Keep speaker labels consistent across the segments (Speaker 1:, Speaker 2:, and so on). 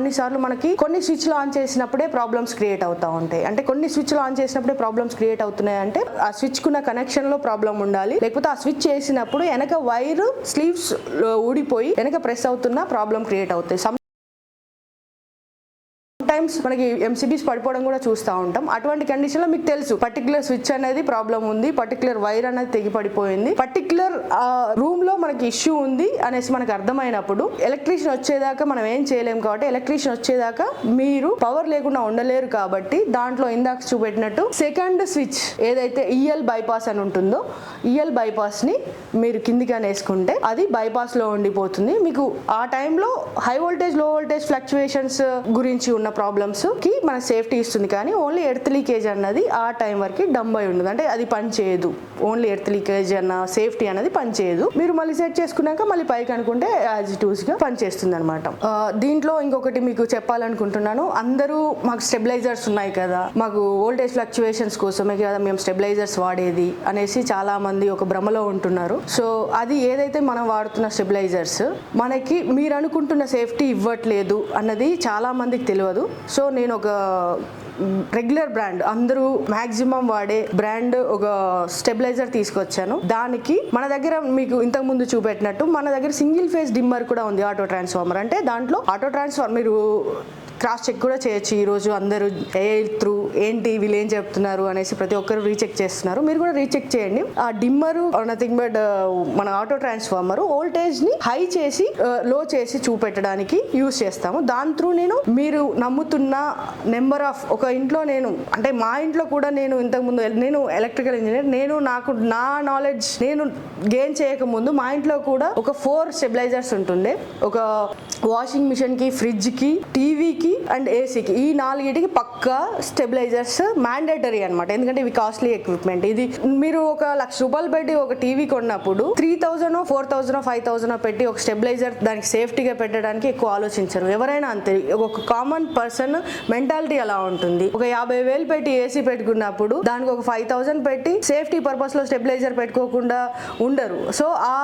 Speaker 1: కొన్నిసార్లు మనకి కొన్ని స్విచ్లు ఆన్ చేసినప్పుడే ప్రాబ్లమ్స్ క్రియేట్ అవుతా ఉంటాయి. అంటే కొన్ని స్విచ్లు ఆన్ చేసినప్పుడే ప్రాబ్లమ్స్ క్రియేట్ అవుతున్నాయి అంటే ఆ స్విచ్ కున్న కనెక్షన్ లో ప్రాబ్లం ఉండాలి, లేకపోతే ఆ స్విచ్ చేసినప్పుడు వెనక వైర్ స్లీవ్స్ ఊడిపోయి వెనక ప్రెస్ అవుతున్న ప్రాబ్లం క్రియేట్ అవుతాయి. టైమ్స్ మనకి ఎంసీబీస్ పడిపోవడం కూడా చూస్తూ ఉంటాం. అటువంటి కండిషన్ లో మీకు తెలుసు పర్టికులర్ స్విచ్ అనేది ప్రాబ్లం ఉంది, పర్టికులర్ వైర్ అనేది తెగి పడిపోయింది, పర్టికులర్ రూమ్ లో మనకి ఇష్యూ ఉంది అనేసి మనకు అర్థమైనప్పుడు ఎలక్ట్రీషియన్ వచ్చేదాకా మనం ఏం చేయలేము. కాబట్టి ఎలక్ట్రీషియన్ వచ్చేదాకా మీరు పవర్ లేకుండా ఉండలేరు. కాబట్టి దాంట్లో ఇందాక చూపెట్టినట్టు సెకండ్ స్విచ్ ఏదైతే ఈఎల్ బైపాస్ అని ఉంటుందో ఈఎల్ బైపాస్ ని మీరు కిందికి వేసుకుంటే అది బైపాస్ లో ఉండిపోతుంది. మీకు ఆ టైంలో హై వోల్టేజ్ లో వోల్టేజ్ ఫ్లక్చువేషన్స్ గురించి ఉన్న ప్రాబ్లమ్స్ కి మన సేఫ్టీ ఇస్తుంది. కానీ ఓన్లీ ఎర్త్ లీకేజ్ అన్నది ఆ టైం వరకు డంబ్ అయి ఉండదు, అంటే అది పని చేయదు. ఓన్లీ ఎర్త్ లీకేజ్ అన్న సేఫ్టీ అనేది పని చేయదు. మీరు మళ్ళీ సెట్ చేసుకున్నాక మళ్ళీ పైకి అనుకుంటే యాజ్ ఇట్ యూస్ గా పనిచేస్తుంది అనమాట. దీంట్లో ఇంకొకటి మీకు చెప్పాలనుకుంటున్నాను. అందరూ మాకు స్టెబిలైజర్స్ ఉన్నాయి కదా, మాకు వోల్టేజ్ ఫ్లక్చువేషన్స్ కోసమే కదా మేము స్టెబిలైజర్స్ వాడేది అనేసి చాలా మంది ఒక భ్రమలో ఉంటున్నారు. సో అది ఏదైతే మనం వాడుతున్న స్టెబిలైజర్స్ మనకి మీరు అనుకుంటున్న సేఫ్టీ ఇవ్వట్లేదు అన్నది చాలా మందికి తెలియదు. సో నేను ఒక రెగ్యులర్ బ్రాండ్ అందరూ మాక్సిమం వాడే బ్రాండ్ ఒక స్టెబిలైజర్ తీసుకొచ్చాను. దానికి మన దగ్గర మీకు ఇంతకు ముందు చూపెట్టినట్టు మన దగ్గర సింగిల్ ఫేజ్ డిమ్మర్ కూడా ఉంది, ఆటో ట్రాన్స్ఫార్మర్. అంటే దాంట్లో ఆటో ట్రాన్స్ఫార్మర్ మీరు క్రాస్ చెక్ కూడా చేయొచ్చు. ఈరోజు అందరూ త్రూ ఏంటి వీళ్ళు ఏం చెప్తున్నారు అనేసి ప్రతి ఒక్కరు రీచెక్ చేస్తున్నారు. మీరు కూడా రీచెక్ చేయండి. ఆ డిమ్మరు నథింగ్ బట్ మన ఆటో ట్రాన్స్ఫార్మర్ వోల్టేజ్ ని హై చేసి లో చేసి చూపెట్టడానికి యూజ్ చేస్తాము. దాని త్రూ నేను మీరు నమ్ముతున్న నెంబర్ ఆఫ్ ఒక ఇంట్లో నేను అంటే మా ఇంట్లో కూడా నేను ఇంతకుముందు నేను ఎలక్ట్రికల్ ఇంజనీర్, నాకు నా నాలెడ్జ్ నేను గెయిన్ చేయకముందు మా ఇంట్లో కూడా ఒక 4 స్టెబిలైజర్స్ ఉంటుండే. ఒక వాషింగ్ మిషన్ కి, ఫ్రిడ్జ్ కి, టీవీకి అండ్ ఏసీకి, ఈ 4టికి పక్కా స్టెబిలైజర్స్ మ్యాండేటరీ అనమాట. ఎందుకంటే ఇవి కాస్ట్లీ ఎక్విప్మెంట్. ఇది మీరు ఒక ₹1,00,000 పెట్టి ఒక టీవీ కొన్నప్పుడు 3,000 4,000 5,000 పెట్టి ఒక స్టెబిలైజర్ దానికి సేఫ్టీగా పెట్టడానికి ఎక్కువ ఆలోచించరు. ఎవరైనా అంతే. ఒక కామన్ పర్సన్ మెంటాలిటీ అలా ఉంటుంది. ఒక 50,000 పెట్టి ఏసీ పెట్టుకున్నప్పుడు దానికి ఒక 5,000 పెట్టి సేఫ్టీ పర్పస్ లో స్టెబిలైజర్ పెట్టుకోకుండా ఉండరు. సో ఆ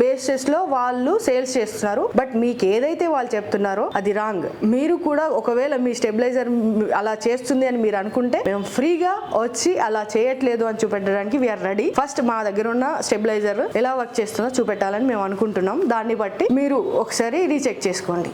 Speaker 1: బేసిస్ లో వాళ్ళు సేల్స్ చేస్తున్నారు. బట్ మీకు ఏదైతే వాళ్ళు చెప్తున్నారో అది రాంగ్. మీరు కూడా ఒకవేళ మీ స్టెబిలైజర్ అలా చేస్తుంది అని మీరు అనుకుంటే మేము ఫ్రీగా వచ్చి అలా చేయట్లేదు అని చూపెట్టడానికి వీఆర్ రెడీ. ఫస్ట్ మా దగ్గర ఉన్న స్టెబిలైజర్ ఎలా వర్క్ చేస్తుందో చూపెట్టాలని మేము అనుకుంటున్నాం. దాన్ని బట్టి మీరు ఒకసారి రీచెక్ చేసుకోండి.